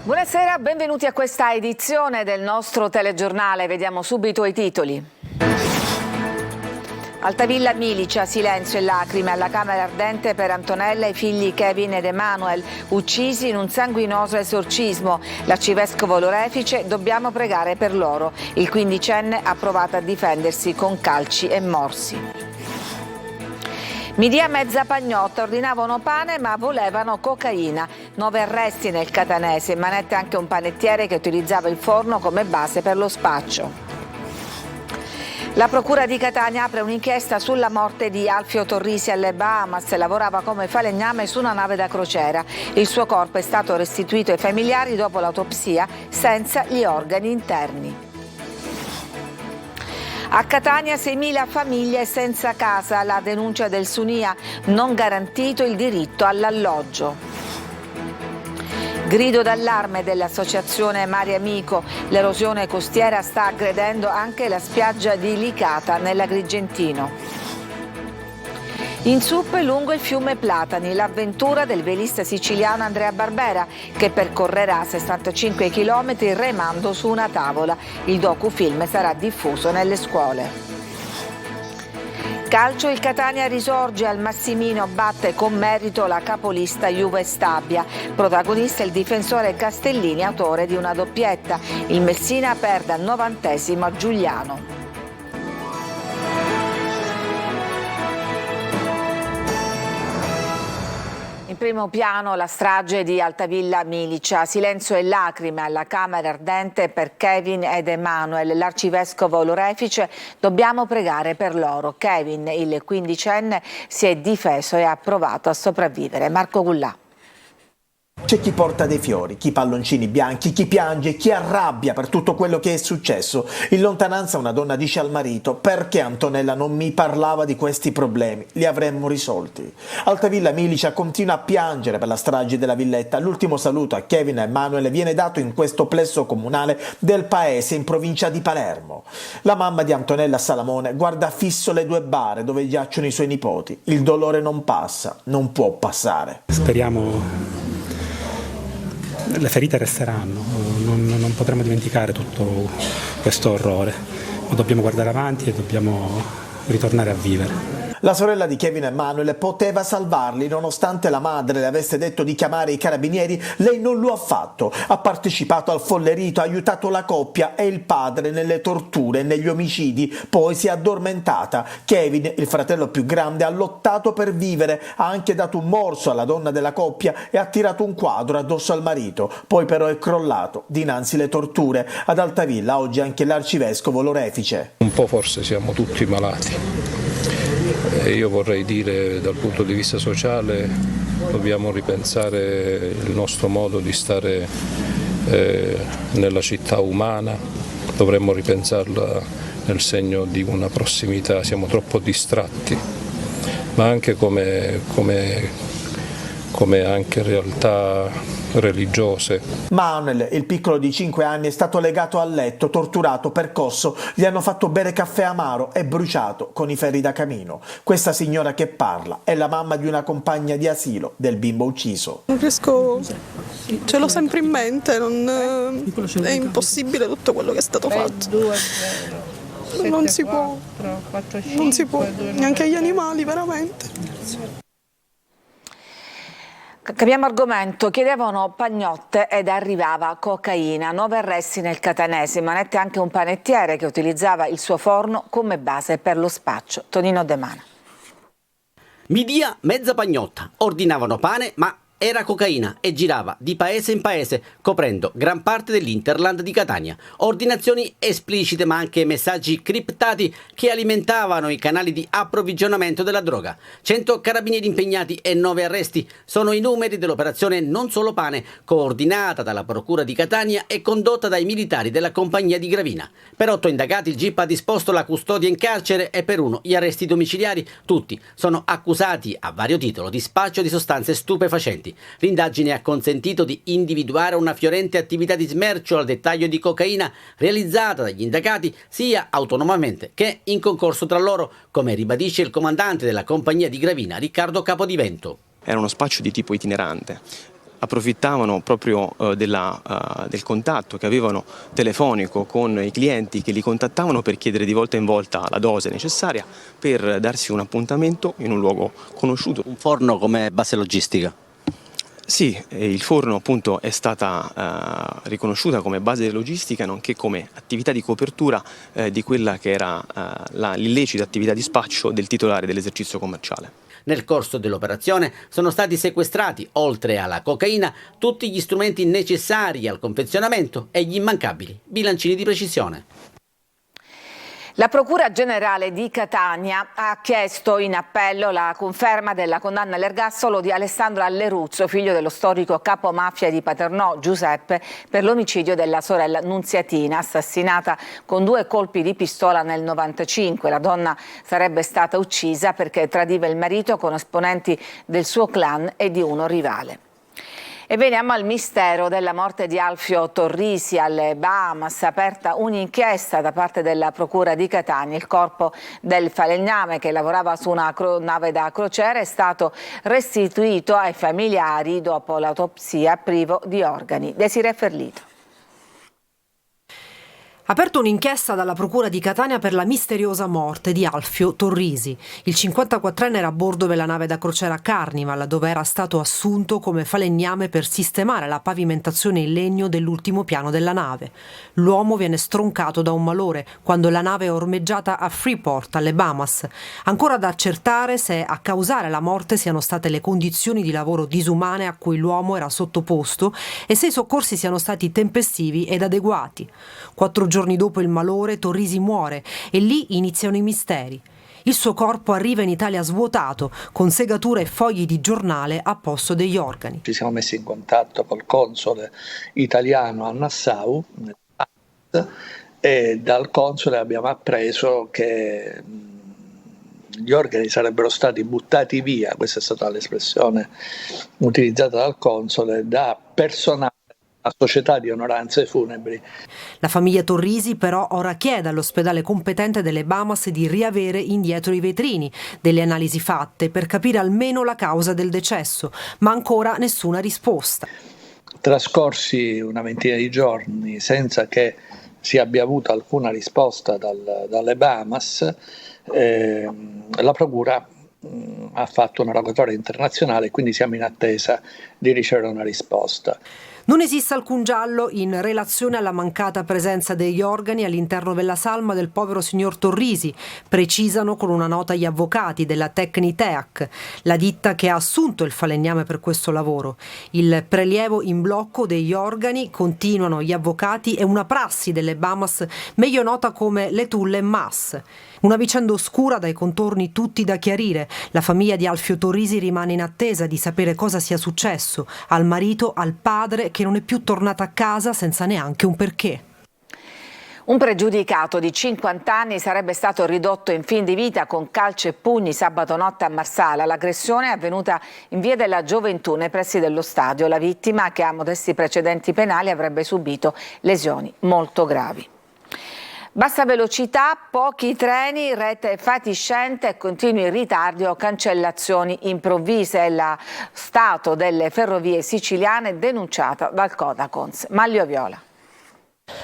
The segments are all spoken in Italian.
Buonasera, benvenuti a questa edizione del nostro telegiornale. Vediamo subito i titoli. Altavilla Milicia, silenzio e lacrime alla Camera Ardente per Antonella e i figli Kevin ed Emanuel, uccisi in un sanguinoso esorcismo. L'arcivescovo Lorefice, dobbiamo pregare per loro. Il quindicenne ha provato a difendersi con calci e morsi. Midia mezza pagnotta, ordinavano pane ma volevano cocaina. 9 arresti nel catanese, in manette anche un panettiere che utilizzava il forno come base per lo spaccio. La Procura di Catania apre un'inchiesta sulla morte di Alfio Torrisi alle Bahamas. Lavorava come falegname su una nave da crociera. Il suo corpo è stato restituito ai familiari dopo l'autopsia senza gli organi interni. A Catania 6.000 famiglie senza casa, la denuncia del Sunia, non garantito il diritto all'alloggio. Grido d'allarme dell'associazione Mare Amico, l'erosione costiera sta aggredendo anche la spiaggia di Licata nell'Agrigentino. In zuppe lungo il fiume Platani, l'avventura del velista siciliano Andrea Barbera che percorrerà 65 km remando su una tavola. Il docufilm sarà diffuso nelle scuole. Calcio, il Catania risorge al Massimino, batte con merito la capolista Juve Stabia. Protagonista il difensore Castellini, autore di una doppietta. Il Messina perde al 90° a Giuliano. In primo piano la strage di Altavilla Milicia, silenzio e lacrime alla Camera Ardente per Kevin ed Emanuel. L'arcivescovo Lorefice, dobbiamo pregare per loro. Kevin, il quindicenne, si è difeso e ha provato a sopravvivere. Marco Gullà. C'è chi porta dei fiori, chi palloncini bianchi, chi piange, chi arrabbia per tutto quello che è successo. In lontananza una donna dice al marito: perché Antonella non mi parlava di questi problemi? Li avremmo risolti. Altavilla Milicia continua a piangere per la strage della villetta. L'ultimo saluto a Kevin e Emanuele viene dato in questo plesso comunale del paese in provincia di Palermo. La mamma di Antonella Salamone guarda fisso le 2 bare dove giacciono i suoi nipoti. Il dolore non passa, non può passare. Speriamo. Le ferite resteranno, non potremo dimenticare tutto questo orrore, ma dobbiamo guardare avanti e dobbiamo ritornare a vivere. La sorella di Kevin e Emanuele poteva salvarli, nonostante la madre le avesse detto di chiamare i carabinieri, lei non lo ha fatto. Ha partecipato al folle rito, ha aiutato la coppia e il padre nelle torture e negli omicidi, poi si è addormentata. Kevin, il fratello più grande, ha lottato per vivere, ha anche dato un morso alla donna della coppia e ha tirato un quadro addosso al marito, poi però è crollato dinanzi le torture. Ad Altavilla oggi anche l'arcivescovo Lorefice. Un po' forse siamo tutti malati. Io vorrei dire, dal punto di vista sociale, dobbiamo ripensare il nostro modo di stare nella città umana, dovremmo ripensarla nel segno di una prossimità, siamo troppo distratti, ma anche come anche realtà religiose. Manuel, il piccolo di 5 anni, è stato legato al letto, torturato, percosso, gli hanno fatto bere caffè amaro e bruciato con i ferri da camino. Questa signora che parla è la mamma di una compagna di asilo del bimbo ucciso. Non riesco, ce l'ho sempre in mente, è impossibile tutto quello che è stato fatto. Non si può, neanche agli animali veramente. Cambiamo argomento, chiedevano pagnotte ed arrivava cocaina, 9 arresti nel catanese, in manette anche un panettiere che utilizzava il suo forno come base per lo spaccio. Tonino De Mana. Midia mezza pagnotta, ordinavano pane ma era cocaina e girava di paese in paese, coprendo gran parte dell'Interland di Catania. Ordinazioni esplicite ma anche messaggi criptati che alimentavano i canali di approvvigionamento della droga. 100 carabinieri impegnati e 9 arresti sono i numeri dell'operazione Non Solo Pane, coordinata dalla Procura di Catania e condotta dai militari della compagnia di Gravina. Per 8 indagati il GIP ha disposto la custodia in carcere e per 1 gli arresti domiciliari. Tutti sono accusati a vario titolo di spaccio di sostanze stupefacenti. L'indagine ha consentito di individuare una fiorente attività di smercio al dettaglio di cocaina realizzata dagli indagati sia autonomamente che in concorso tra loro, come ribadisce il comandante della compagnia di Gravina, Riccardo Capodivento. Era uno spaccio di tipo itinerante. approfittavano proprio del contatto che avevano telefonico con i clienti che li contattavano per chiedere di volta in volta la dose necessaria per darsi un appuntamento in un luogo conosciuto. Un forno come base logistica? Sì, il forno appunto è stata riconosciuta come base logistica nonché come attività di copertura di quella che era l'illecita attività di spaccio del titolare dell'esercizio commerciale. Nel corso dell'operazione sono stati sequestrati, oltre alla cocaina, tutti gli strumenti necessari al confezionamento e gli immancabili bilancini di precisione. La Procura Generale di Catania ha chiesto in appello la conferma della condanna all'ergastolo di Alessandro Alleruzzo, figlio dello storico capo mafia di Paternò, Giuseppe, per l'omicidio della sorella Nunziatina, assassinata con 2 colpi di pistola nel 1995. La donna sarebbe stata uccisa perché tradiva il marito con esponenti del suo clan e di uno rivale. E veniamo al mistero della morte di Alfio Torrisi alle Bahamas. Aperta un'inchiesta da parte della Procura di Catania. Il corpo del falegname, che lavorava su una nave da crociera, è stato restituito ai familiari dopo l'autopsia privo di organi. Desiree Ferlito. Aperto un'inchiesta dalla Procura di Catania per la misteriosa morte di Alfio Torrisi. Il 54enne era a bordo della nave da crociera Carnival, dove era stato assunto come falegname per sistemare la pavimentazione in legno dell'ultimo piano della nave. L'uomo viene stroncato da un malore quando la nave è ormeggiata a Freeport, alle Bahamas. Ancora da accertare se a causare la morte siano state le condizioni di lavoro disumane a cui l'uomo era sottoposto e se i soccorsi siano stati tempestivi ed adeguati. 4 giorni dopo il malore, Torrisi muore e lì iniziano i misteri. Il suo corpo arriva in Italia svuotato, con segature e fogli di giornale a posto degli organi. Ci siamo messi in contatto col console italiano a Nassau e dal console abbiamo appreso che gli organi sarebbero stati buttati via, questa è stata l'espressione utilizzata dal console, da personale a società di onoranze funebri. La famiglia Torrisi però ora chiede all'ospedale competente delle Bahamas di riavere indietro i vetrini delle analisi fatte per capire almeno la causa del decesso, ma ancora nessuna risposta. Trascorsi una ventina di giorni senza che si abbia avuto alcuna risposta dalle Bahamas, la Procura ha fatto una rogatoria internazionale e quindi siamo in attesa di ricevere una risposta. Non esiste alcun giallo in relazione alla mancata presenza degli organi all'interno della salma del povero signor Torrisi, precisano con una nota gli avvocati della Tecniteac, la ditta che ha assunto il falegname per questo lavoro. Il prelievo in blocco degli organi, continuano gli avvocati, è una prassi delle Bahamas meglio nota come le Tulle Mass. Una vicenda oscura dai contorni tutti da chiarire. La famiglia di Alfio Torrisi rimane in attesa di sapere cosa sia successo al marito, al padre, che non è più tornato a casa senza neanche un perché. Un pregiudicato di 50 anni sarebbe stato ridotto in fin di vita con calci e pugni sabato notte a Marsala. L'aggressione è avvenuta in via della Gioventù, nei pressi dello stadio. La vittima, che ha modesti precedenti penali, avrebbe subito lesioni molto gravi. Bassa velocità, pochi treni, rete fatiscente e continui ritardi o cancellazioni improvvise. È lo stato delle ferrovie siciliane denunciata dal Codacons. Maglio Viola.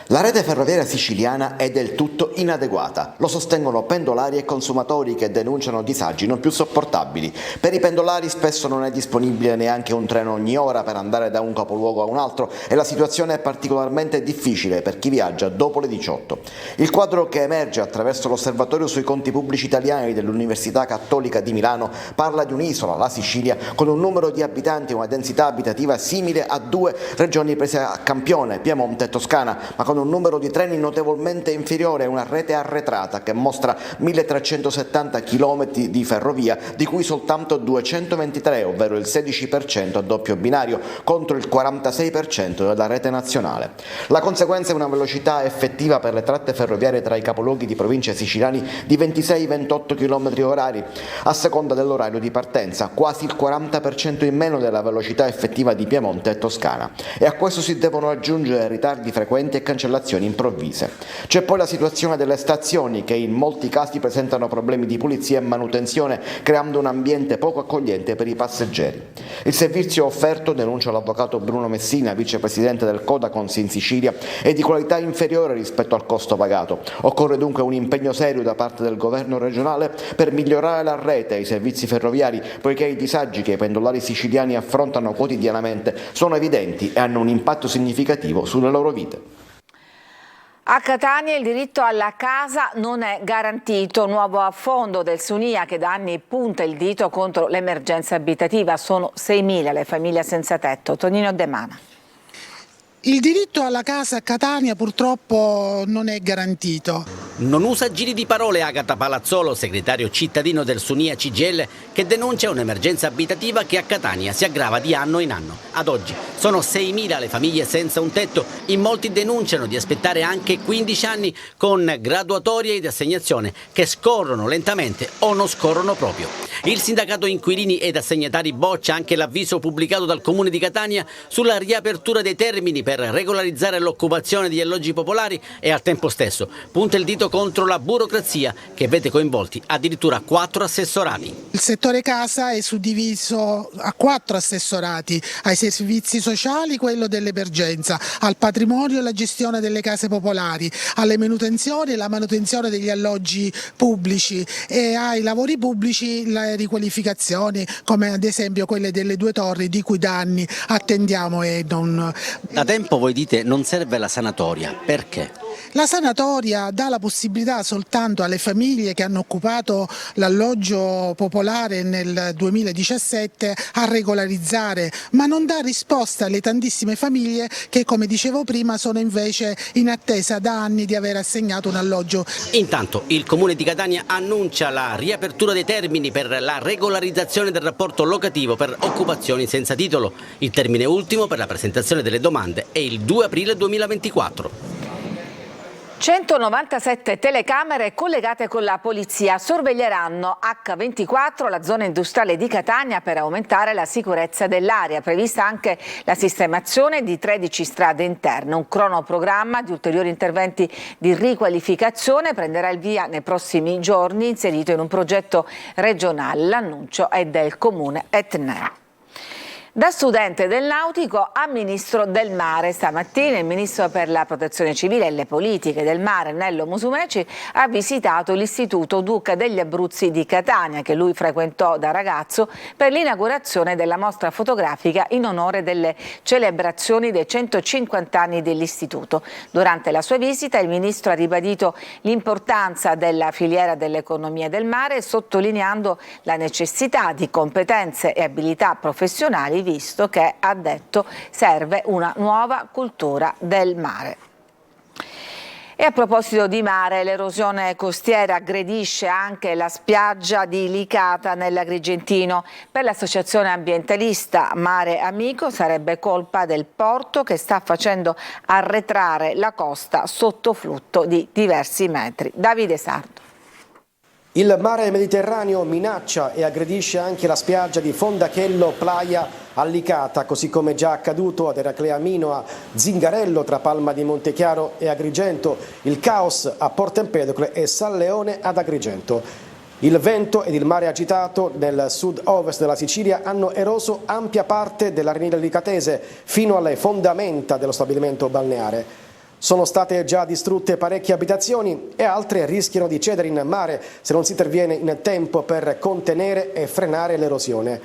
La rete ferroviaria siciliana è del tutto inadeguata, lo sostengono pendolari e consumatori che denunciano disagi non più sopportabili. Per i pendolari spesso non è disponibile neanche un treno ogni ora per andare da un capoluogo a un altro e la situazione è particolarmente difficile per chi viaggia dopo le 18. Il quadro che emerge attraverso l'osservatorio sui conti pubblici italiani dell'Università Cattolica di Milano parla di un'isola, la Sicilia, con un numero di abitanti e una densità abitativa simile a 2 regioni prese a campione, Piemonte e Toscana, ma con un numero di treni notevolmente inferiore e una rete arretrata che mostra 1370 km di ferrovia, di cui soltanto 223, ovvero il 16% a doppio binario, contro il 46% della rete nazionale. La conseguenza è una velocità effettiva per le tratte ferroviarie tra i capoluoghi di provincia siciliani di 26-28 km orari, a seconda dell'orario di partenza, quasi il 40% in meno della velocità effettiva di Piemonte e Toscana. E a questo si devono aggiungere ritardi frequenti e cancellazioni cancellazioni improvvise. C'è poi la situazione delle stazioni che in molti casi presentano problemi di pulizia e manutenzione, creando un ambiente poco accogliente per i passeggeri. Il servizio offerto, denuncia l'avvocato Bruno Messina, vicepresidente del Codacons in Sicilia, è di qualità inferiore rispetto al costo pagato. Occorre dunque un impegno serio da parte del governo regionale per migliorare la rete e i servizi ferroviari, poiché i disagi che i pendolari siciliani affrontano quotidianamente sono evidenti e hanno un impatto significativo sulle loro vite. A Catania il diritto alla casa non è garantito. Nuovo affondo del Sunia che da anni punta il dito contro l'emergenza abitativa. Sono 6.000 le famiglie senza tetto. Tonino De Mana. Il diritto alla casa a Catania purtroppo non è garantito. Non usa giri di parole Agata Palazzolo, segretario cittadino del Sunia CGIL, che denuncia un'emergenza abitativa che a Catania si aggrava di anno in anno. Ad oggi sono 6.000 le famiglie senza un tetto, in molti denunciano di aspettare anche 15 anni con graduatorie ed assegnazione che scorrono lentamente o non scorrono proprio. Il sindacato inquilini ed assegnatari boccia anche l'avviso pubblicato dal Comune di Catania sulla riapertura dei termini per regolarizzare l'occupazione degli alloggi popolari e al tempo stesso punta il dito contro la burocrazia che vede coinvolti addirittura 4 assessorati. Il settore casa è suddiviso a 4 assessorati: ai servizi sociali quello dell'emergenza, al patrimonio e la gestione delle case popolari, alle manutenzioni e la manutenzione degli alloggi pubblici e ai lavori pubblici le riqualificazioni, come ad esempio quelle delle 2 torri di cui da anni attendiamo e non... Da tempo voi dite non serve la sanatoria, perché? La sanatoria dà la possibilità soltanto alle famiglie che hanno occupato l'alloggio popolare nel 2017 a regolarizzare, ma non dà risposta alle tantissime famiglie che, come dicevo prima, sono invece in attesa da anni di aver assegnato un alloggio. Intanto il Comune di Catania annuncia la riapertura dei termini per la regolarizzazione del rapporto locativo per occupazioni senza titolo. Il termine ultimo per la presentazione delle domande è il 2 aprile 2024. 197 telecamere collegate con la polizia sorveglieranno H24 la zona industriale di Catania per aumentare la sicurezza dell'area. Prevista anche la sistemazione di 13 strade interne. Un cronoprogramma di ulteriori interventi di riqualificazione prenderà il via nei prossimi giorni, inserito in un progetto regionale. L'annuncio è del comune etneo. Da studente del nautico a ministro del mare, stamattina il ministro per la protezione civile e le politiche del mare Nello Musumeci ha visitato l'istituto Duca degli Abruzzi di Catania che lui frequentò da ragazzo per l'inaugurazione della mostra fotografica in onore delle celebrazioni dei 150 anni dell'istituto. Durante la sua visita il ministro ha ribadito l'importanza della filiera dell'economia del mare, sottolineando la necessità di competenze e abilità professionali, visto che, ha detto, serve una nuova cultura del mare. E a proposito di mare, l'erosione costiera aggredisce anche la spiaggia di Licata nell'Agrigentino. Per l'associazione ambientalista Mare Amico sarebbe colpa del porto che sta facendo arretrare la costa sotto flutto di diversi metri. Davide Sardo. Il mare Mediterraneo minaccia e aggredisce anche la spiaggia di Fondachello Playa a Licata, così come già accaduto ad Eraclea Minoa, Zingarello tra Palma di Montechiaro e Agrigento, il caos a Porto Empedocle e San Leone ad Agrigento. Il vento ed il mare agitato nel sud-ovest della Sicilia hanno eroso ampia parte dell'arenile licatese fino alle fondamenta dello stabilimento balneare. Sono state già distrutte parecchie abitazioni e altre rischiano di cedere in mare se non si interviene in tempo per contenere e frenare l'erosione.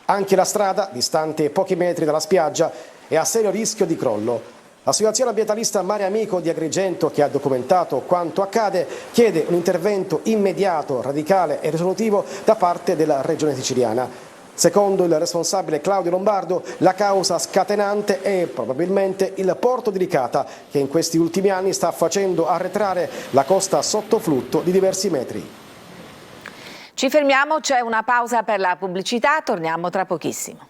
Anche la strada, distante pochi metri dalla spiaggia, è a serio rischio di crollo. L'associazione ambientalista Mare Amico di Agrigento, che ha documentato quanto accade, chiede un intervento immediato, radicale e risolutivo da parte della regione siciliana. Secondo il responsabile Claudio Lombardo, la causa scatenante è probabilmente il porto di Licata, che in questi ultimi anni sta facendo arretrare la costa sotto flutto di diversi metri. Ci fermiamo, c'è una pausa per la pubblicità, torniamo tra pochissimo.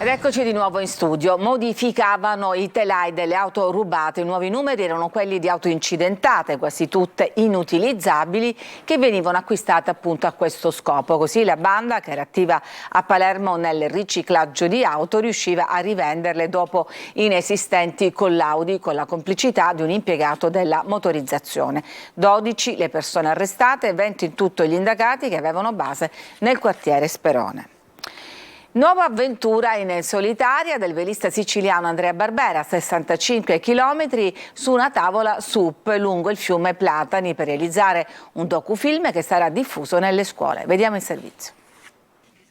Ed eccoci di nuovo in studio. Modificavano i telai delle auto rubate. I nuovi numeri erano quelli di auto incidentate, quasi tutte inutilizzabili, che venivano acquistate appunto a questo scopo. Così la banda, che era attiva a Palermo nel riciclaggio di auto, riusciva a rivenderle dopo inesistenti collaudi, con la complicità di un impiegato della motorizzazione. 12 le persone arrestate, 20 in tutto gli indagati che avevano base nel quartiere Sperone. Nuova avventura in solitaria del velista siciliano Andrea Barbera, 65 km su una tavola SUP lungo il fiume Platani, per realizzare un docufilm che sarà diffuso nelle scuole. Vediamo il servizio.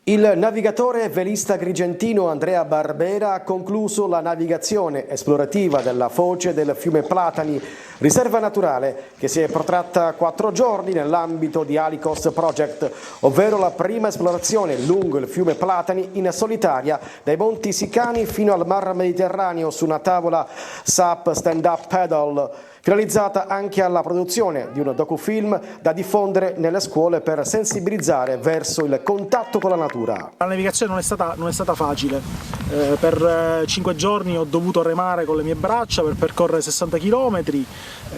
Il navigatore velista agrigentino Andrea Barbera ha concluso la navigazione esplorativa della foce del fiume Platani, riserva naturale che si è protratta 4 giorni nell'ambito di Alicos Project, ovvero la prima esplorazione lungo il fiume Platani in solitaria dai Monti Sicani fino al Mar Mediterraneo su una tavola SUP stand-up paddle, finalizzata anche alla produzione di un docufilm da diffondere nelle scuole per sensibilizzare verso il contatto con la natura. La navigazione non è stata facile. Per 5 giorni ho dovuto remare con le mie braccia per percorrere 60 km.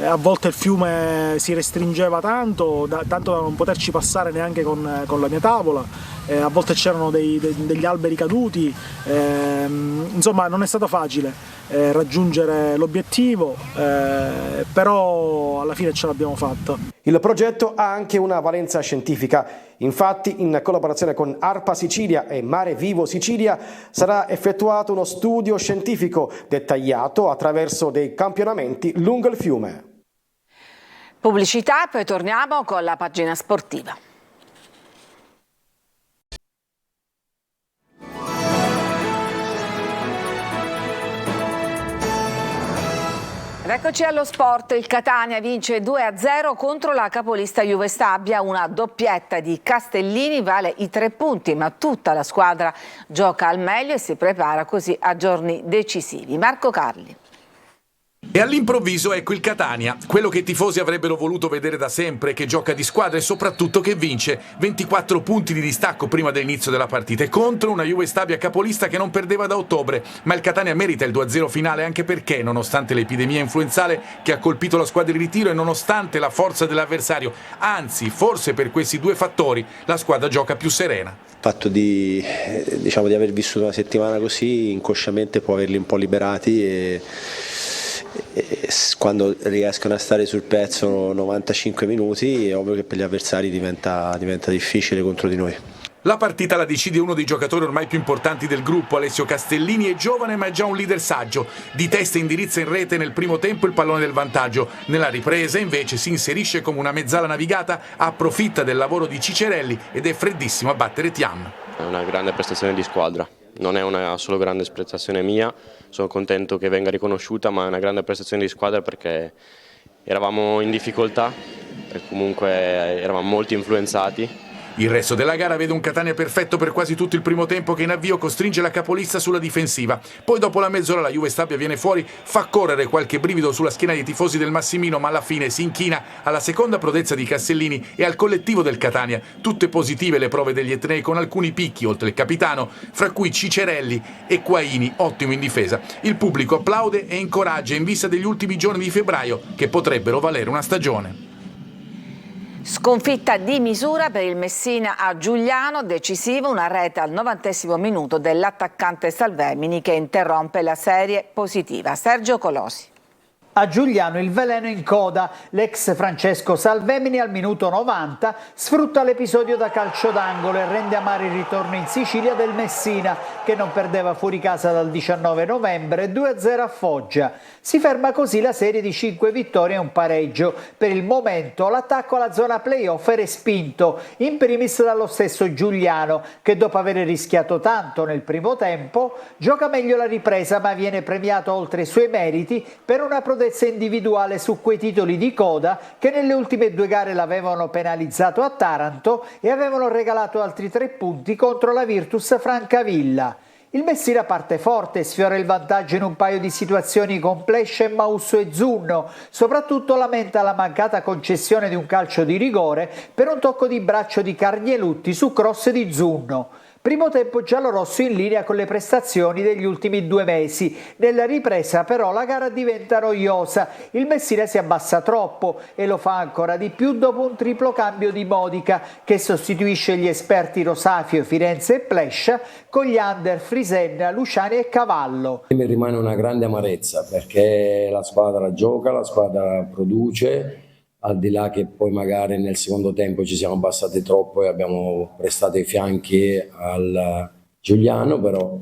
A volte il fiume si restringeva tanto da non poterci passare neanche con la mia tavola. A volte c'erano degli alberi caduti. Insomma, non è stato facile raggiungere l'obiettivo, però alla fine ce l'abbiamo fatta. Il progetto ha anche una valenza scientifica. Infatti, in collaborazione con ARPA Sicilia e Mare Vivo Sicilia, sarà effettuato uno studio scientifico dettagliato attraverso dei campionamenti lungo il fiume. Pubblicità, poi torniamo con la pagina sportiva. Ed eccoci allo sport. Il Catania vince 2-0 contro la capolista Juve Stabia. Una doppietta di Castellini vale i 3 punti, ma tutta la squadra gioca al meglio e si prepara così a giorni decisivi. Marco Carli. E all'improvviso ecco il Catania, quello che i tifosi avrebbero voluto vedere da sempre, che gioca di squadra e soprattutto che vince. 24 punti di distacco prima dell'inizio della partita, e contro una Juve Stabia capolista che non perdeva da ottobre. Ma il Catania merita il 2-0 finale, anche perché, nonostante l'epidemia influenzale che ha colpito la squadra di ritiro e nonostante la forza dell'avversario, anzi forse per questi 2 fattori, la squadra gioca più serena. Il fatto di aver vissuto una settimana così inconsciamente può averli un po' liberati e quando riescono a stare sul pezzo 95 minuti è ovvio che per gli avversari diventa difficile contro di noi. La partita la decide uno dei giocatori ormai più importanti del gruppo, Alessio Castellini. È giovane ma è già un leader saggio. Di testa indirizza in rete nel primo tempo il pallone del vantaggio. Nella ripresa invece si inserisce come una mezzala navigata, approfitta del lavoro di Cicerelli ed è freddissimo a battere Thiam. È una grande prestazione di squadra. Non è una solo grande prestazione mia, sono contento che venga riconosciuta, ma è una grande prestazione di squadra perché eravamo in difficoltà e comunque eravamo molto influenzati. Il resto della gara vede un Catania perfetto per quasi tutto il primo tempo, che in avvio costringe la capolista sulla difensiva. Poi dopo la mezz'ora la Juve Stabia viene fuori, fa correre qualche brivido sulla schiena dei tifosi del Massimino, ma alla fine si inchina alla seconda prodezza di Castellini e al collettivo del Catania. Tutte positive le prove degli etnei, con alcuni picchi oltre il capitano, fra cui Cicerelli e Quaini, ottimo in difesa. Il pubblico applaude e incoraggia in vista degli ultimi giorni di febbraio, che potrebbero valere una stagione. Sconfitta di misura per il Messina a Giugliano, decisivo una rete al 90° minuto dell'attaccante Salvemini che interrompe la serie positiva. Sergio Colosi. A Giugliano il veleno in coda, l'ex Francesco Salvemini al minuto 90 sfrutta l'episodio da calcio d'angolo e rende amaro il ritorno in Sicilia del Messina, che non perdeva fuori casa dal 19 novembre 2-0 a Foggia. Si ferma così la serie di 5 vittorie e un pareggio. Per il momento l'attacco alla zona playoff è respinto, in primis dallo stesso Giugliano, che dopo aver rischiato tanto nel primo tempo gioca meglio la ripresa, ma viene premiato oltre i suoi meriti per una prodezza individuale su quei titoli di coda che nelle ultime 2 gare l'avevano penalizzato a Taranto e avevano regalato altri 3 punti contro la Virtus Francavilla. Il Messina parte forte e sfiora il vantaggio in un paio di situazioni con Plesce, Mausso e Zunno. Soprattutto lamenta la mancata concessione di un calcio di rigore per un tocco di braccio di Carnielutti su cross di Zunno. Primo tempo giallorosso in linea con le prestazioni degli ultimi 2 mesi. Nella ripresa però la gara diventa noiosa. Il Messina si abbassa troppo e lo fa ancora di più dopo un triplo cambio di Modica che sostituisce gli esperti Rosafio, Firenze e Plescia con gli under Frisenna, Luciani e Cavallo. Mi rimane una grande amarezza perché la squadra gioca, la squadra produce, al di là che poi magari nel secondo tempo ci siamo abbassati troppo e abbiamo prestato i fianchi al Giuliano, però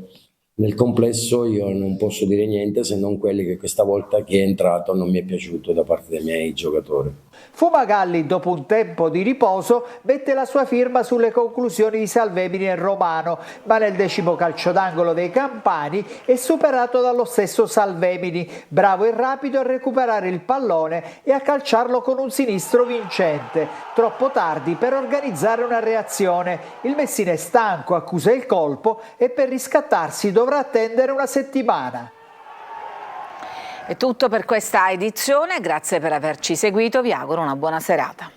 nel complesso io non posso dire niente se non quelli che questa volta che è entrato non mi è piaciuto da parte dei miei giocatori. Fumagalli, dopo un tempo di riposo, mette la sua firma sulle conclusioni di Salvemini e Romano, ma nel 10° calcio d'angolo dei Campani è superato dallo stesso Salvemini, bravo e rapido a recuperare il pallone e a calciarlo con un sinistro vincente. Troppo tardi per organizzare una reazione. Il Messina è stanco, accusa il colpo e per riscattarsi dovrà attendere una settimana. È tutto per questa edizione, grazie per averci seguito, vi auguro una buona serata.